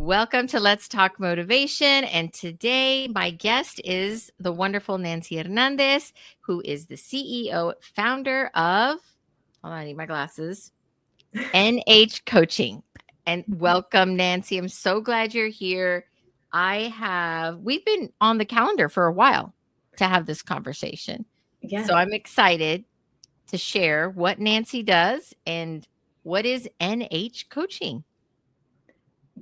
Welcome to Let's Talk Motivation. And today, my guest is the wonderful Nancy Hernandez, who is the CEO, founder of, hold on, I need my glasses, NH Coaching. And welcome, Nancy. I'm so glad you're here. We've been on the calendar for a while to have this conversation. Yes. So I'm excited to share what Nancy does and what is NH Coaching.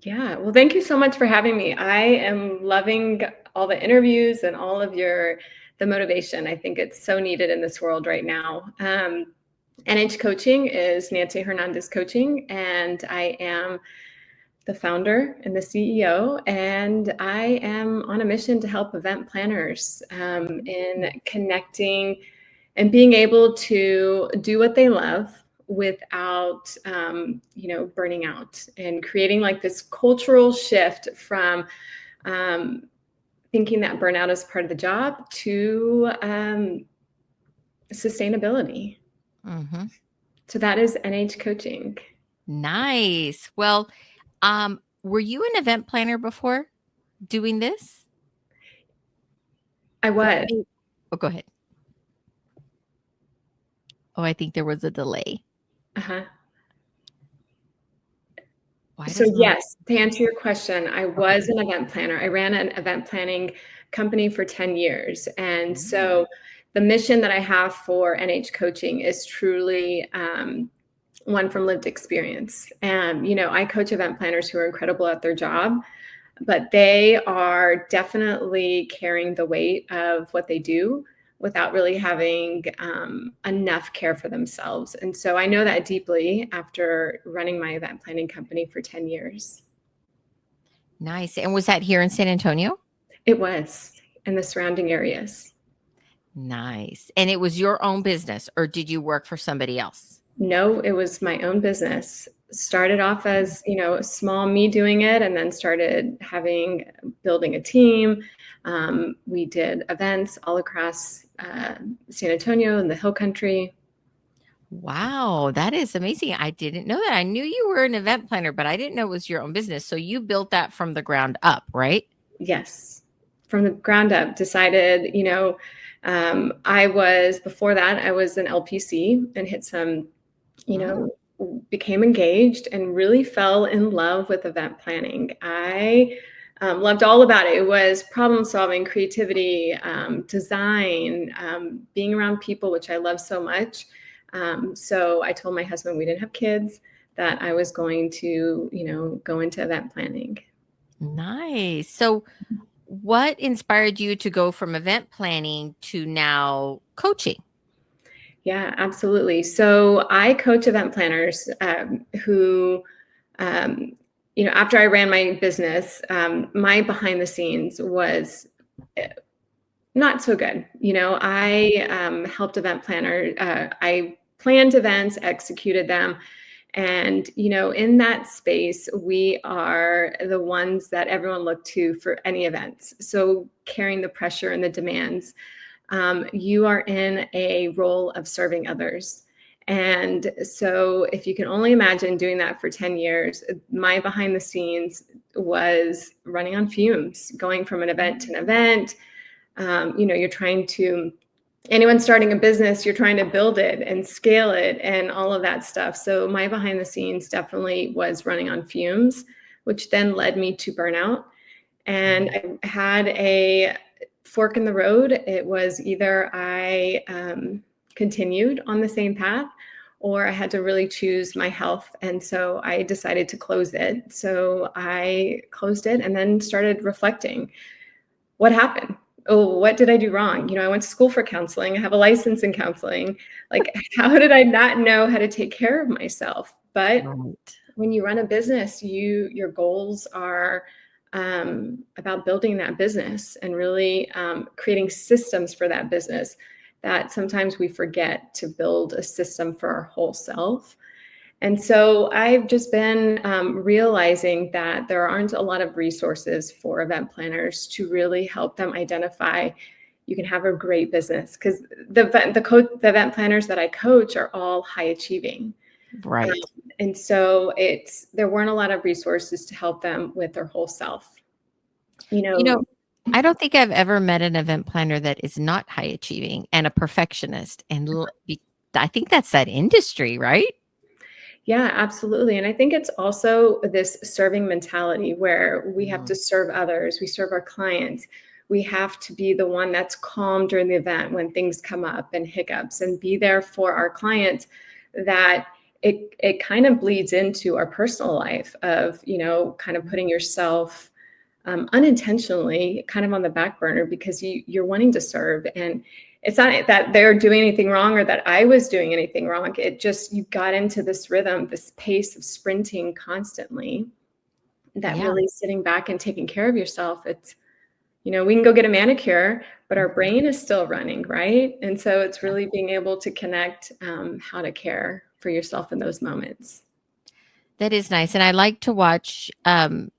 Yeah. Well, thank you so much for having me. I am loving all the interviews and all of the motivation. I think it's so needed in this world right now. NH Coaching is Nancy Hernandez Coaching, and I am the founder and the CEO, and I am on a mission to help event planners in connecting and being able to do what they love without burning out, and creating like this cultural shift from thinking that burnout is part of the job to sustainability. Mm-hmm. So that is NH Coaching. Nice. Well, were you an event planner before doing this? I was. Oh, go ahead. Oh, I think there was a delay. Uh-huh. Why So does my- yes, to answer your question, I was an event planner. I ran an event planning company for 10 years. And so the mission that I have for NH Coaching is truly one from lived experience. And, I coach event planners who are incredible at their job, but they are definitely carrying the weight of what they do without really having enough care for themselves. And so I know that deeply after running my event planning company for 10 years. Nice. And was that here in San Antonio? It was, in the surrounding areas. Nice. And it was your own business, or did you work for somebody else? No, it was my own business. Started off as, small me doing it, and then started building a team. We did events all across San Antonio and the Hill Country. Wow, that is amazing. I didn't know that. I knew you were an event planner, but I didn't know it was your own business. So you built that from the ground up, right? Yes, from the ground up. Decided, before that, I was an LPC and hit some, became engaged and really fell in love with event planning. I loved all about it. It was problem solving, creativity, design, being around people, which I love so much. So I told my husband, we didn't have kids, that I was going to, go into event planning. Nice. So what inspired you to go from event planning to now coaching? Yeah, absolutely. So I coach event planners who, after I ran my business, my behind the scenes was not so good. I helped event planners. I planned events, executed them. And, in that space, we are the ones that everyone looked to for any events. So carrying the pressure and the demands. You are in a role of serving others. And so if you can only imagine doing that for 10 years, my behind the scenes was running on fumes, going from an event to an event. You're trying to, anyone starting a business, you're trying to build it and scale it and all of that stuff. So my behind the scenes definitely was running on fumes, which then led me to burnout. And I had a fork in the road. It was either I continued on the same path, or I had to really choose my health. And so I decided to close it. So I closed it and then started reflecting. What happened? Oh, what did I do wrong? I went to school for counseling. I have a license in counseling. Like, how did I not know how to take care of myself? But when you run a business, your goals are about building that business and really creating systems for that business, that sometimes we forget to build a system for our whole self. And so I've just been realizing that there aren't a lot of resources for event planners to really help them identify you can have a great business, because the event planners that I coach are all high achieving. Right. And so there weren't a lot of resources to help them with their whole self. You You know, know, I don't think I've ever met an event planner that is not high achieving and a perfectionist. And I think that's that industry, right? yeah, absolutely. And I think it's also this serving mentality where we have Mm, to serve others, we serve our clients. We have to be the one that's calm during the event when things come up and hiccups and be there for our clients, that it kind of bleeds into our personal life of, kind of putting yourself unintentionally kind of on the back burner because you're wanting to serve. And it's not that they're doing anything wrong or that I was doing anything wrong. It just, you got into this rhythm, this pace of sprinting constantly, that yeah. really sitting back and taking care of yourself. We can go get a manicure, but our Mhm. brain is still running, right? And so it's really being able to connect how to care for yourself in those moments. That is nice, and I like to watch,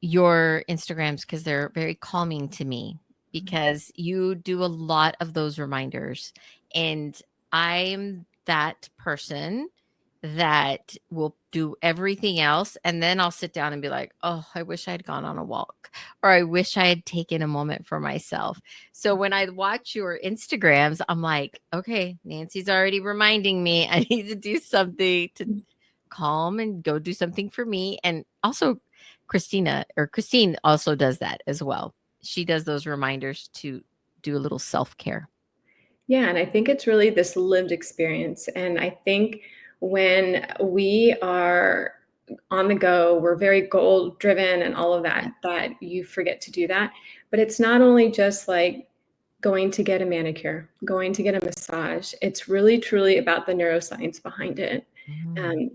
your Instagrams because 'cause they're very calming to me because you do a lot of those reminders, and I'm that person that will do everything else, and then I'll sit down and be like, "Oh, I wish I had gone on a walk," or, "I wish I had taken a moment for myself." So when I watch your Instagrams, I'm like, "Okay, Nancy's already reminding me I need to do something to calm and go do something for me." And also Christine also does that as well. She does those reminders to do a little self-care. Yeah, and I think it's really this lived experience. And I think when we are on the go, we're very goal driven and all of Yeah. that you forget to do that. But it's not only just like going to get a manicure, going to get a massage. It's really truly about the neuroscience behind it. Mhm. Um,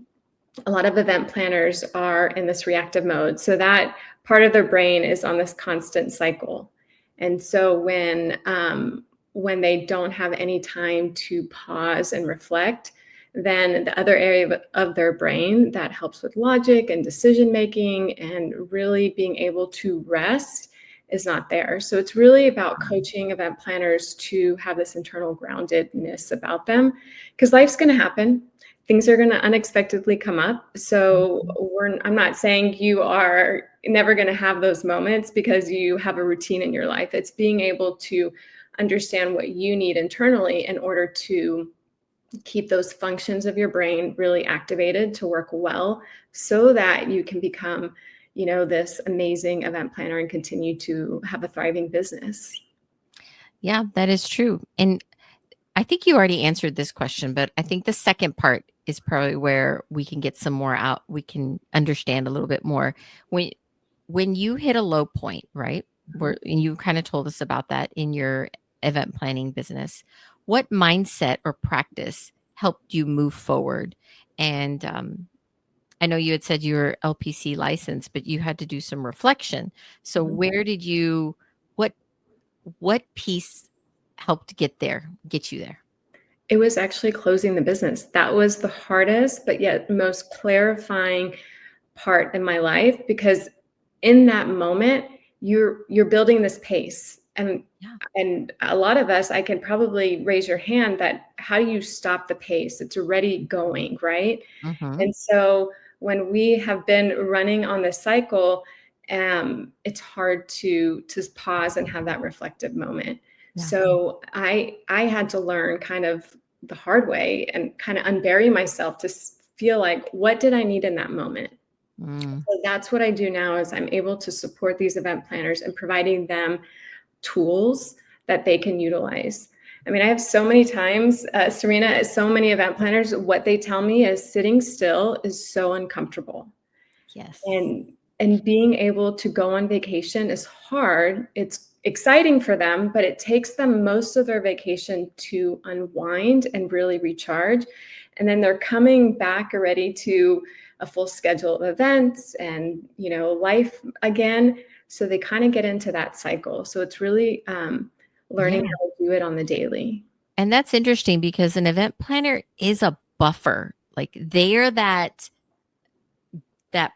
a lot of event planners are in this reactive mode. So that part of their brain is on this constant cycle. And so when they don't have any time to pause and reflect, then the other area of their brain that helps with logic and decision making and really being able to rest is not there. So it's really about coaching event planners to have this internal groundedness about them, because life's going to happen, things are going to unexpectedly come up. So Mhm. I'm not saying you are never going to have those moments because you have a routine in your life. It's being able to understand what you need internally in order to keep those functions of your brain really activated to work well, so that you can become, this amazing event planner and continue to have a thriving business. Yeah, that is true. And I think you already answered this question, but I think the second part is probably where we can get some more out. We can understand a little bit more. When you hit a low point, right? Mhm. Where and you kind of told us about that in your event planning business. What mindset or practice helped you move forward? And I know you had said you were LPC licensed, but you had to do some reflection. So Mhm. where did you what what piece helped get you there? It was actually closing the business. That was the hardest, but yet most clarifying part in my life, because in that moment you're building this pace. Yeah. And a lot of us, I can probably raise your hand, that how do you stop the pace? It's already going, right? Mhm. And so when we have been running on this cycle, it's hard to pause and have that reflective moment. Yeah. So I had to learn kind of the hard way and kind of unbury myself to feel like, what did I need in that moment? Mm. So that's what I do now, is I'm able to support these event planners and providing them tools that they can utilize. I mean, I have so many times, Serena, so many event planners, what they tell me is sitting still is so uncomfortable. Yes. And being able to go on vacation is hard. It's exciting for them, but it takes them most of their vacation to unwind and really recharge. And then they're coming back already to a full schedule of events and, life again. So they kind of get into that cycle. So it's really learning Yeah. how to do it on the daily. And that's interesting because an event planner is a buffer. Like they are that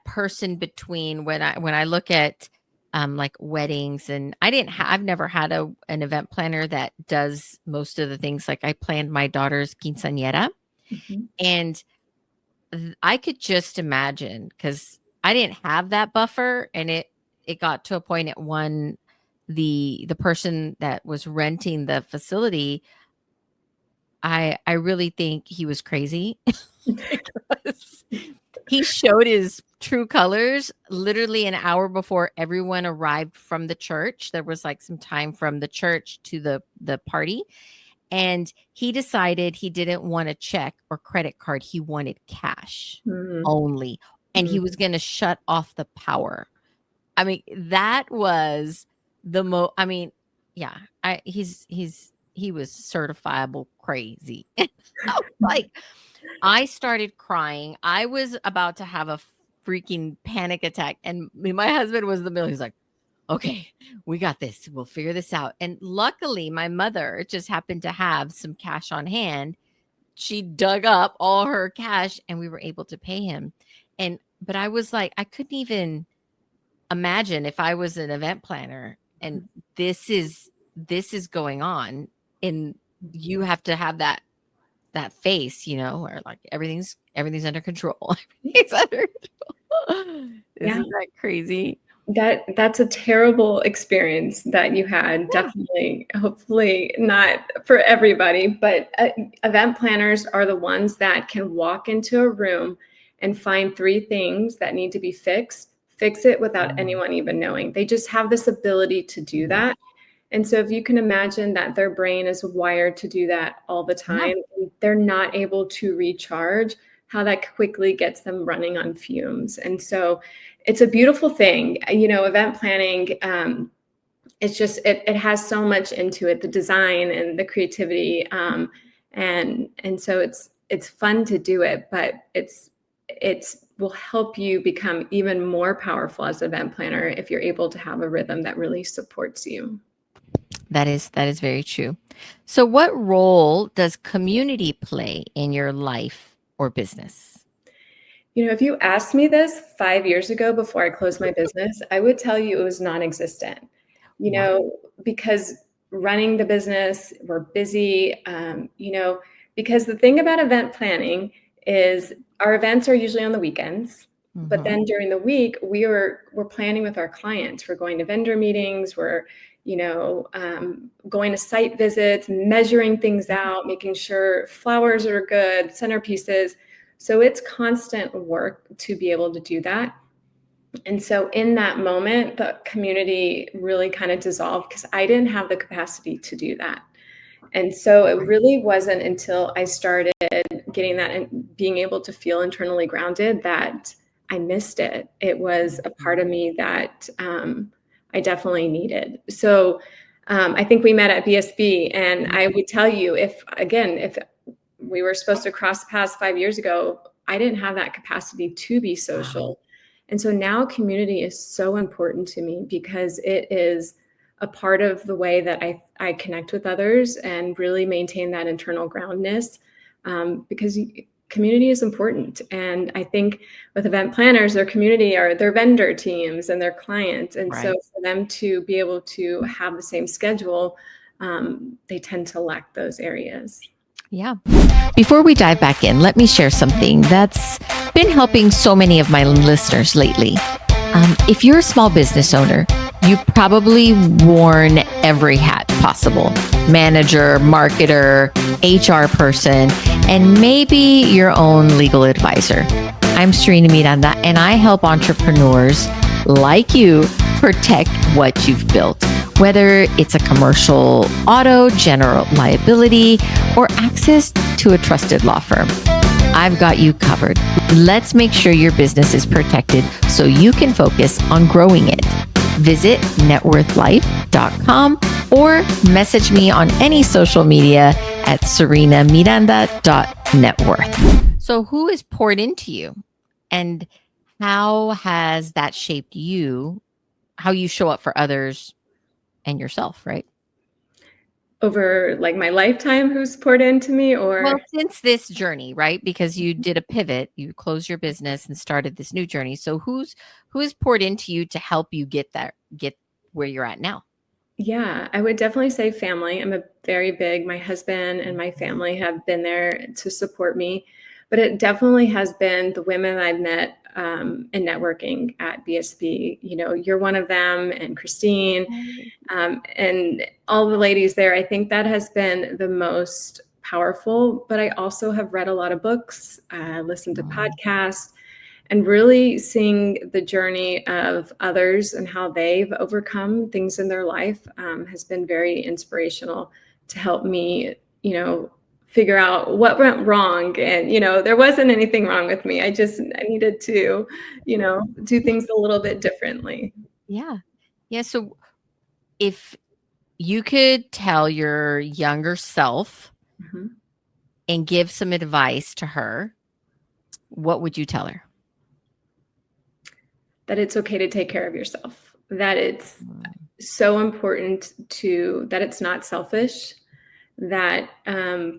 person between when I look at like weddings, and I've never had an event planner that does most of the things. Like I planned my daughter's quinceañera, Mhm. and I could just imagine, because I didn't have that buffer, and it got to a point at one, the person that was renting the facility, I really think he was crazy because he showed his true colors literally an hour before everyone arrived from the church. There was like some time from the church to the party, and he decided he didn't want a check or credit card. He wanted cash Mm-hmm. only, and he was going to shut off the power. I mean, that was I mean, yeah, he was certifiable crazy. I was like, I started crying. I was about to have a freaking panic attack, and my husband was in the middle. He's like, "Okay, we got this. We'll figure this out." And luckily, my mother just happened to have some cash on hand. She dug up all her cash, and we were able to pay him. But I was like, I couldn't even imagine if I was an event planner and this is going on, and you have to have that face, or like everything's under control. Everything's under control. Yeah. Isn't that crazy? That's a terrible experience that you had. Yeah. Definitely, hopefully not for everybody, but event planners are the ones that can walk into a room and find 3 things that need to be fixed, fix it without anyone even knowing. They just have this ability to do that. And so if you can imagine that their brain is wired to do that all the Yeah. time, and they're not able to recharge, how that quickly gets them running on fumes. And so it's a beautiful thing. Event planning, it's just, it has so much into it, the design and the creativity. And so it's fun to do it, but it will help you become even more powerful as an event planner if you're able to have a rhythm that really supports you. That is very true. So what role does community play in your life or business? If you asked me this 5 years ago before I closed my business, I would tell you it was non-existent. Wow. Because running the business, we're busy. Because the thing about event planning is our events are usually on the weekends, but then during the week we're planning with our clients. We're going to vendor meetings. We're going to site visits, measuring things out, making sure flowers are good, centerpieces. So it's constant work to be able to do that. And so in that moment, the community really kind of dissolved because I didn't have the capacity to do that. And so it really wasn't until I started getting that and being able to feel internally grounded that I missed it. It was a part of me that I definitely needed. So I think we met at BSB, and I would tell you, if we were supposed to cross paths 5 years ago, I didn't have that capacity to be social. And so now community is so important to me because it is a part of the way that I connect with others and really maintain that internal groundness, because community is important. And I think with event planners, their community are their vendor teams and their clients. And so for them to be able to have the same schedule, they tend to lack those areas. Yeah. Before we dive back in, let me share something that's been helping so many of my listeners lately. If you're a small business owner, you've probably worn every hat possible: manager, marketer, HR person, and maybe your own legal advisor. I'm Serena Miranda, and I help entrepreneurs like you protect what you've built, whether it's a commercial auto, general liability, or access to a trusted law firm. I've got you covered. Let's make sure your business is protected so you can focus on growing it. Visit networthlife.com or message me on any social media at serenamiranda.networth. So who is poured into you, and how has that shaped you, how you show up for others and yourself, right? Over like my lifetime, who's poured into me? Or Well, since this journey, right? Because you did a pivot, you closed your business and started this new journey. So who's poured into you to help you get where you're at now? Yeah, I would definitely say family. My husband and my family have been there to support me. but it definitely has been the women I've met in networking at BSB. You know, you're one of them, and Christine, and all the ladies there. I think that has been the most powerful. But I also have read a lot of books, listened to podcasts, and really seeing the journey of others and how they've overcome things in their life has been very inspirational to help me, you know, figure out what went wrong. And, you know, there wasn't anything wrong with me. I needed to, you know, do things a little bit differently. Yeah. Yeah. So if you could tell your younger self Mhm. and give some advice to her, what would you tell her? That it's okay to take care of yourself, that it's Mm. so important that it's not selfish, that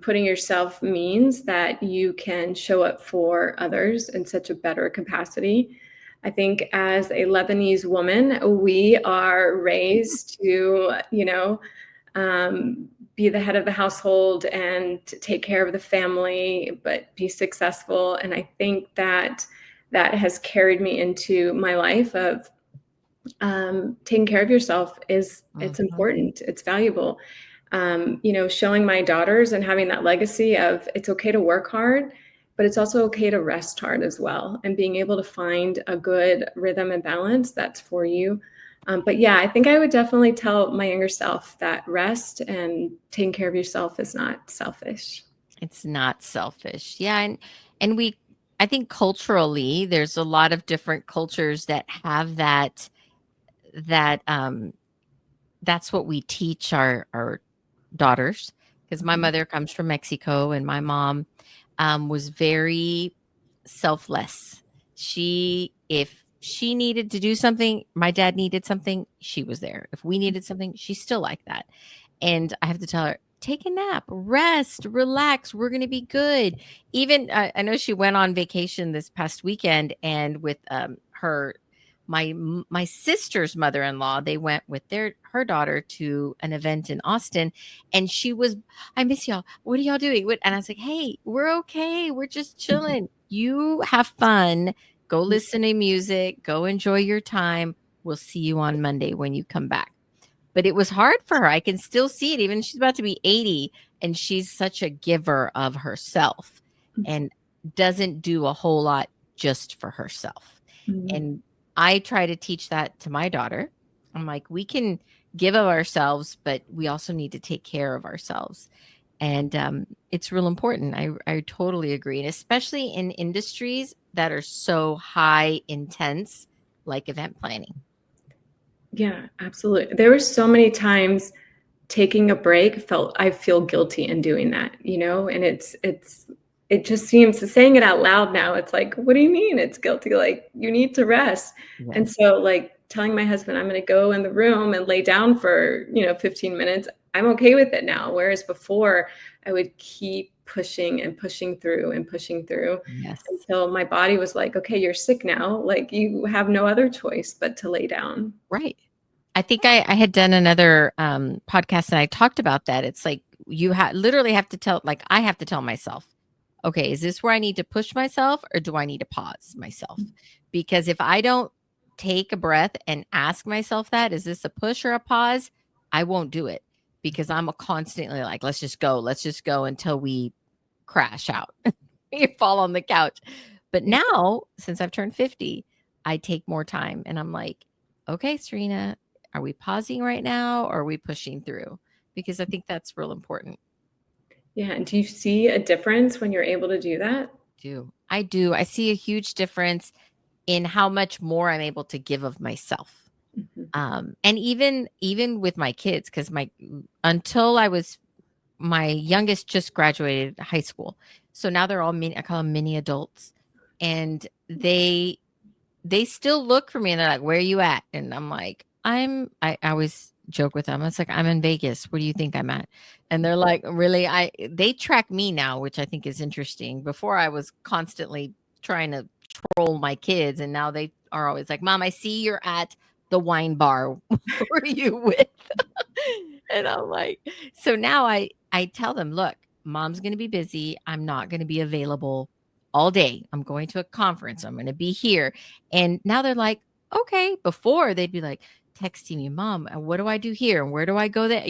putting yourself means that you can show up for others in such a better capacity. I think as a Lebanese woman, we are raised to, you know, be the head of the household and to take care of the family, but be successful. And I think that that has carried me into my life of taking care of yourself is it's Mhm. important, it's valuable. You know, showing my daughters and having that legacy of it's okay to work hard, but it's also okay to rest hard as well, and being able to find a good rhythm and balance that's for you. But yeah, I think I would definitely tell my younger self that rest and taking care of yourself is not selfish. It's not selfish. Yeah, and we I think culturally there's a lot of different cultures that have that that's what we teach our daughters, because my Mhm. mother comes from Mexico and my mom was very selfless. If she needed to do something, my dad needed something, she was there. If we needed something, she's still like that. And I have to tell her, take a nap, rest, relax. We're going to be good. Even I know she went on vacation this past weekend, and with my sister's mother-in-law, they went with her daughter to an event in Austin, and she was, I miss y'all. What are y'all doing? And I was like, hey, we're okay. We're just chilling. You have fun. Go listen to music. Go enjoy your time. We'll see you on Monday when you come back. But it was hard for her. I can still see it. Even she's about to be 80, and she's such a giver of herself and doesn't do a whole lot just for herself. Mhm. And I try to teach that to my daughter. I'm like, we can give of ourselves, but we also need to take care of ourselves. And it's real important. I totally agree. And especially in industries that are so high intense, like event planning. Yeah, absolutely. There were so many times taking a break felt I feel guilty in doing that, you know, and it just seems saying it out loud now, it's like, what do you mean it's guilty? Like, you need to rest. And Yes. so like telling my husband I'm going to go in the room and lay down for, you know, 15 minutes, I'm okay with it now. Whereas before I would keep pushing and pushing through and pushing through Yes. until my body was like, okay, you're sick now. Like you have no other choice but to lay down. Right. I think I had done another podcast and I talked about that. It's like you literally have to tell, like, I have to tell myself, okay, is this where I need to push myself or do I need to pause myself? Because if I don't take a breath and ask myself that, is this a push or a pause? I won't do it because I'm constantly like, let's just go until we crash out. You fall on the couch. But Yeah. now, since I've turned 50, I take more time and I'm like, okay, Serena, are we pausing right now or are we pushing through? Because I think that's real important. Yeah, and do you see a difference when you're able to do that? Do I do. I see a huge difference in how much more I'm able to give of myself. Mhm, And even with my kids, because my until I was my youngest just graduated high school. So now they're all mini, I call them mini adults. And they still look for me and they're like, where are you at? And I'm like, I always joke with them. It's like, I'm in Vegas. Where do you think I'm at? And they're like, really? They track me now, which I think is interesting. Before I was constantly trying to troll my kids. And now they are always like, Mom, I see you're at the wine bar. Who are you with? And I'm like, so now I tell them, look, mom's going to be busy. I'm not going to be available all day. I'm going to a conference. I'm going to be here. And now they're like, okay. Before they'd be like texting me, Mom, what do I do here? And where do I go there?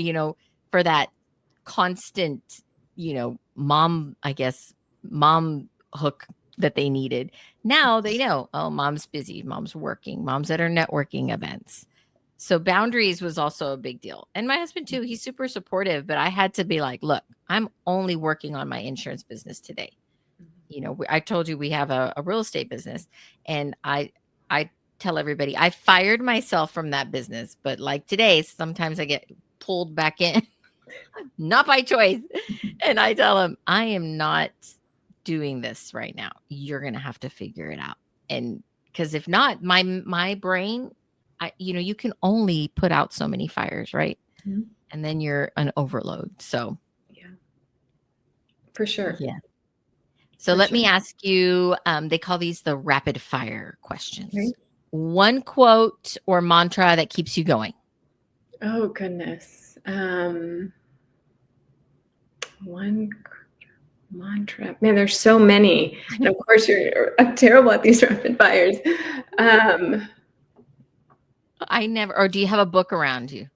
For that constant, mom, I guess, mom hook that they needed. Now they know, oh, mom's busy. Mom's working. Mom's at her networking events. So boundaries was also a big deal. And my husband too, he's super supportive, but I had to be like, look, I'm only working on my insurance business today. I told you we have a real estate business, and I tell everybody I fired myself from that business, but like today, sometimes I get pulled back in, not by choice. And I tell them, I am not doing this right now. You're going to have to figure it out. And because if not, my brain, you can only put out so many fires, right? Mm-hmm. And then you're an overload. So, yeah, for sure. Yeah. So let me ask you, they call these the rapid fire questions. Okay. One quote or mantra that keeps you going. Oh, goodness. One mantra. Man, there's so many. And of course, I'm terrible at these rapid fires. Or do you have a book around you?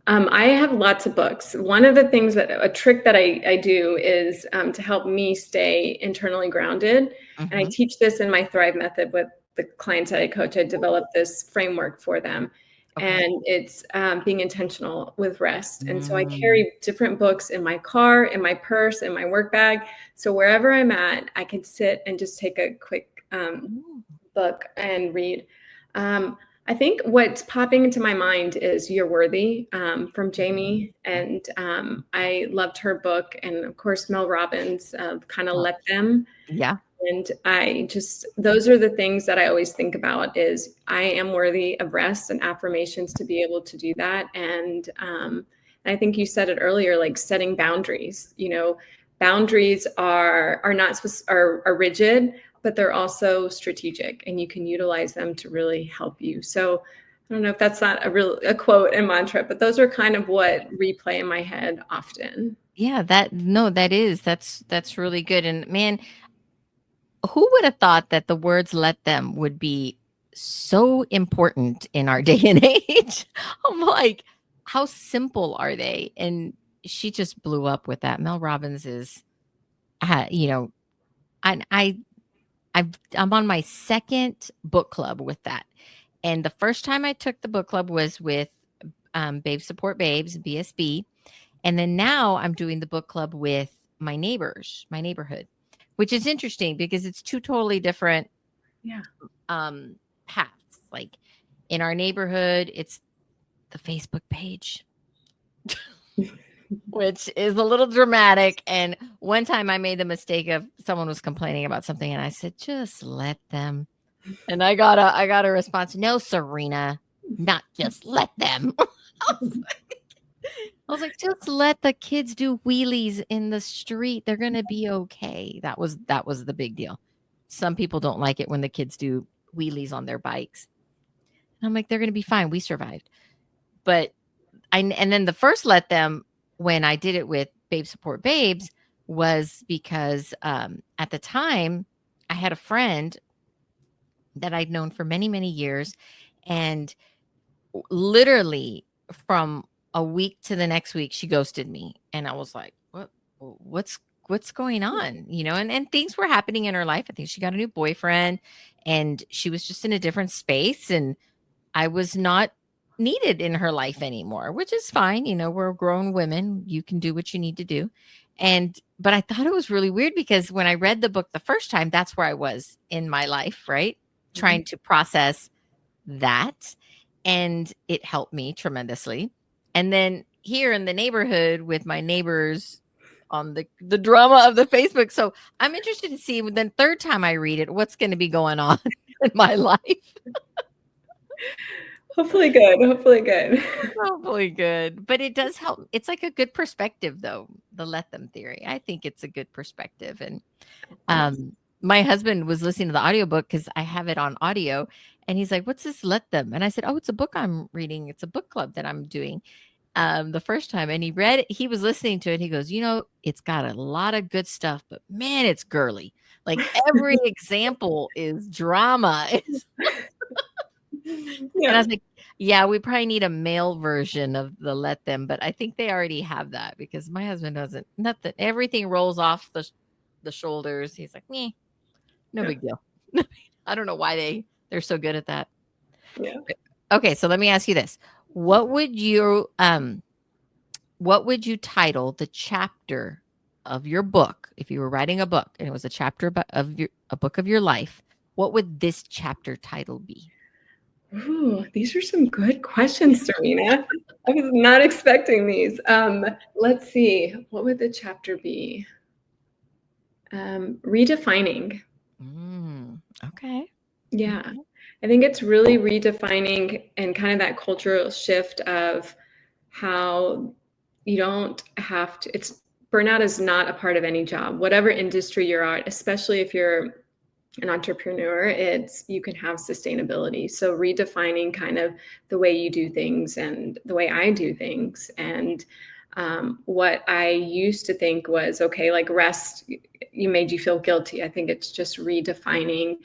I have lots of books. One of the things a trick that I do is to help me stay internally grounded. Mm-hmm. And I teach this in my Thrive method with the clients that I coach. I developed this framework for them. Okay. And it's being intentional with rest. And so I carry different books in my car, in my purse, in my work bag. So wherever I'm at, I can sit and just take a quick book and read. I think what's popping into my mind is You're Worthy from Jamie. And I loved her book. And of course, Mel Robbins, kind of Let Them. Yeah. And those are the things that I always think about is I am worthy of rest and affirmations to be able to do that. And I think you said it earlier, like setting boundaries. Boundaries are rigid, but they're also strategic, and you can utilize them to really help you. So I don't know if that's not a quote and mantra, but those are kind of what replay in my head often. Yeah, that's really good. And man, who would have thought that the words "let them" would be so important in our day and age? I'm like, how simple are they? And she just blew up with that. Mel Robbins is, I'm on my second book club with that. And the first time I took the book club was with Babe Support Babes, BSB. And then now I'm doing the book club with my neighborhood, which is interesting because it's two totally different paths. Like in our neighborhood, it's the Facebook page, which is a little dramatic. And one time I made the mistake of someone was complaining about something, and I said, just let them. And I got a response. No, Serena, not just let them. I was like, just let the kids do wheelies in the street. They're going to be okay. That was the big deal. Some people don't like it when the kids do wheelies on their bikes. And I'm like, they're going to be fine. We survived. But and then the first let them, when I did it with Babe Support Babes, was because at the time I had a friend that I'd known for many, many years. And literally from a week to the next week, she ghosted me. And I was like, what's going on? And things were happening in her life. I think she got a new boyfriend, and she was just in a different space. And I was not needed in her life anymore, which is fine. We're grown women. You can do what you need to do. But I thought it was really weird because when I read the book the first time, that's where I was in my life, right? Mm-hmm. Trying to process that. And it helped me tremendously. And then here in the neighborhood with my neighbors on the drama of the Facebook. So I'm interested to see the third time I read it, what's going to be going on in my life. Hopefully good. Hopefully good. But it does help. It's like a good perspective, though, the let them theory. I think it's a good perspective. And my husband was listening to the audiobook because I have it on audio. And he's like, what's this let them? And I said, oh, it's a book I'm reading. It's a book club that I'm doing the first time. And he was listening to it. He goes, it's got a lot of good stuff, but man, it's girly. Like every example is drama. And I Yeah. was like, yeah, we probably need a male version of the let them, but I think they already have that because my husband doesn't. Nothing. Everything rolls off the shoulders. He's like, me, no Yeah. big deal. I don't know why they're so good at that. Yeah. Okay, so let me ask you this: what would you title the chapter of your book if you were writing a book and it was a chapter a book of your life? What would this chapter title be? Ooh, these are some good questions, Serena. I was not expecting these. Let's see. What would the chapter be? Redefining. Okay. Yeah. Okay. I think it's really redefining and kind of that cultural shift of how you don't have to, it's burnout is not a part of any job, whatever industry you're at, especially if you're an entrepreneur, it's you can have sustainability. So redefining kind of the way you do things and the way I do things. And what I used to think was okay, like rest, you made you feel guilty. I think it's just redefining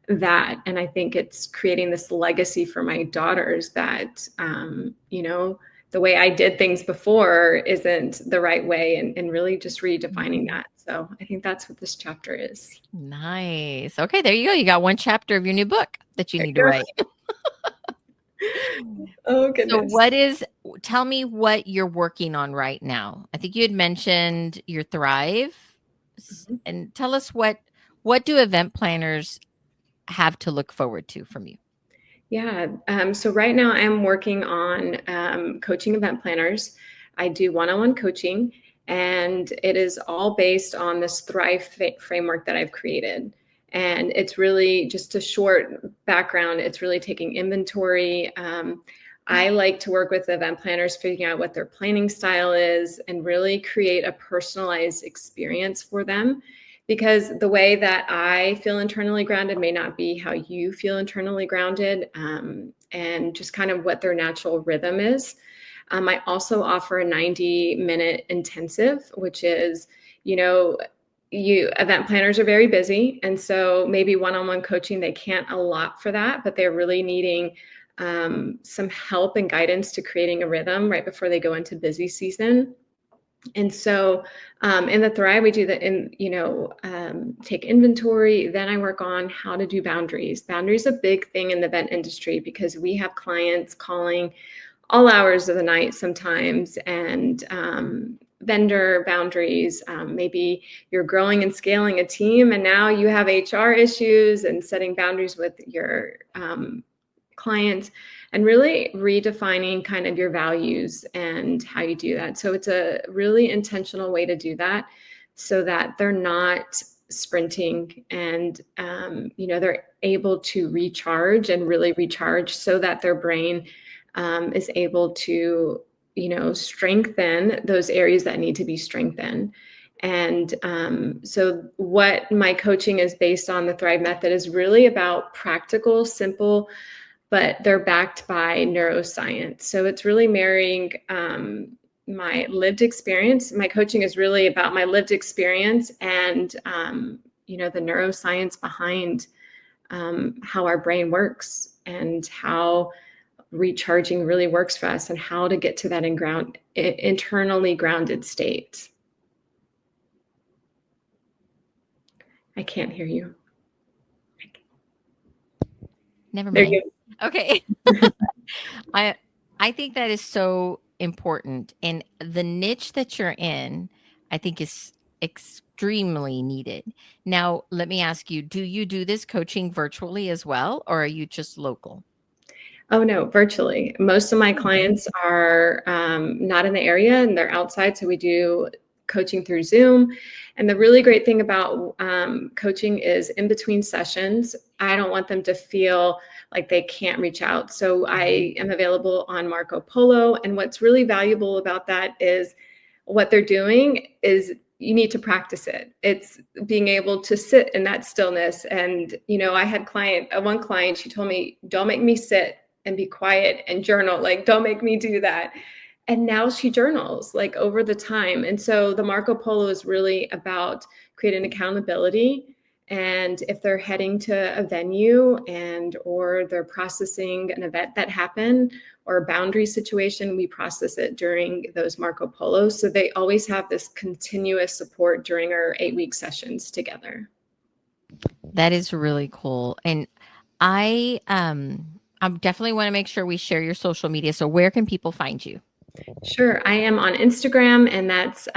that. And I think it's creating this legacy for my daughters that, the way I did things before isn't the right way, and really just redefining that. So I think that's what this chapter is. Nice. Okay, there you go. You got one chapter of your new book that you There need to you write. go. Oh, So goodness. tell me what you're working on right now. I think you had mentioned your Thrive Mhm. and tell us what do event planners have to look forward to from you? Yeah. So right now I'm working on coaching event planners. I do one-on-one coaching, and it is all based on this Thrive framework that I've created. And it's really just a short background. It's really taking inventory. I like to work with event planners, figuring out what their planning style is, and really create a personalized experience for them, because the way that I feel internally grounded may not be how you feel internally grounded, and just kind of what their natural rhythm is. I also offer a 90-minute intensive, which is, you know, you event planners are very busy. And so maybe one-on-one coaching, they can't allot for that, but they're really needing some help and guidance to creating a rhythm right before they go into busy season. And so in the Thrive, we do take inventory. Then I work on how to do boundaries. Boundaries a big thing in the event industry because we have clients calling all hours of the night sometimes, and vendor boundaries. Maybe you're growing and scaling a team, and now you have HR issues, and setting boundaries with your clients, and really redefining kind of your values and how you do that. So it's a really intentional way to do that so that they're not sprinting, and they're able to recharge and really recharge so that their brain is able to strengthen those areas that need to be strengthened. And so what my coaching is based on, the Thrive method, is really about practical, simple, but they're backed by neuroscience. So it's really marrying my lived experience. My coaching is really about my lived experience and, the neuroscience behind how our brain works and how recharging really works for us and how to get to that internally grounded state. I can't hear you. Never There mind. you Okay. I I think that is so important, and the niche that you're in, I think is extremely needed. Now, let me ask you, do you do this coaching virtually as well, or are you just local? Oh, no, virtually. Most of my Oh, clients are not in the area and they're outside. So we do coaching through Zoom. And the really great thing about coaching is in between sessions, I don't want them to feel like they can't reach out. So I am available on Marco Polo. And what's really valuable about that is what they're doing is you need to practice it. It's being able to sit in that stillness. And, I had one client, she told me, don't make me sit and be quiet and journal. Like, don't make me do that. And now she journals like over the time. And so the Marco Polo is really about creating accountability And if they're heading to a venue and or they're processing an event that happened or a boundary situation, we process it during those Marco Polos. So they always have this continuous support during our 8-week sessions together. That is really cool. And I definitely want to make sure we share your social media. So where can people find you? Sure. I am on Instagram, and that's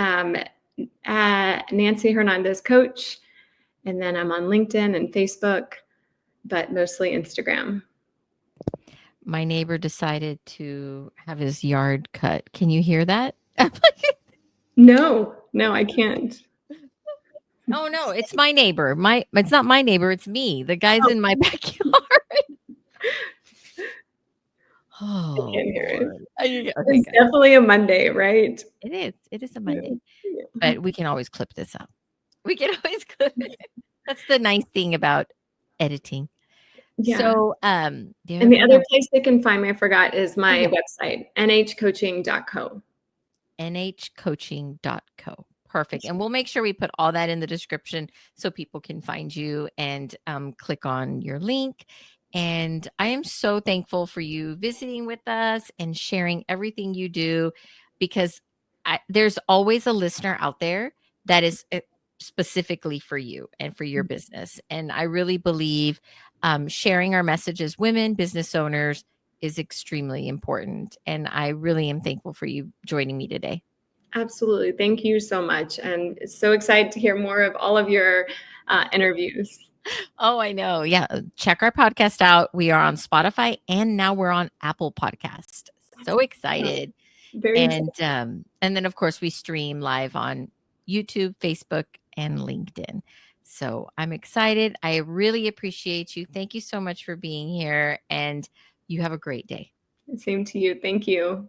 Nancy Hernandez Coach. And then I'm on LinkedIn and Facebook, but mostly Instagram. My neighbor decided to have his yard cut. Can you hear that? No, I can't. Oh no, it's my neighbor. It's not my neighbor, it's me. The guy's in my backyard. Oh, I can't hear it. okay, It's definitely a Monday, right? It is. It is a Monday. Yeah. But we can always clip this up. We can always clip it. That's the nice thing about editing. Yeah. So, and the other place they can find me, I forgot, is my website, nhcoaching.co. nhcoaching.co. Perfect. And we'll make sure we put all that in the description so people can find you and click on your link. And I am so thankful for you visiting with us and sharing everything you do, because there's always a listener out there that is specifically for you and for your business. And I really believe sharing our message as women, business owners, is extremely important. And I really am thankful for you joining me today. Absolutely. Thank you so much. And so excited to hear more of all of your interviews. Oh, I know. Yeah. Check our podcast out. We are on Spotify and now we're on Apple Podcast. So excited. Very excited. And then of course we stream live on YouTube, Facebook, and LinkedIn. So I'm excited. I really appreciate you. Thank you so much for being here, and you have a great day. Same to you. Thank you.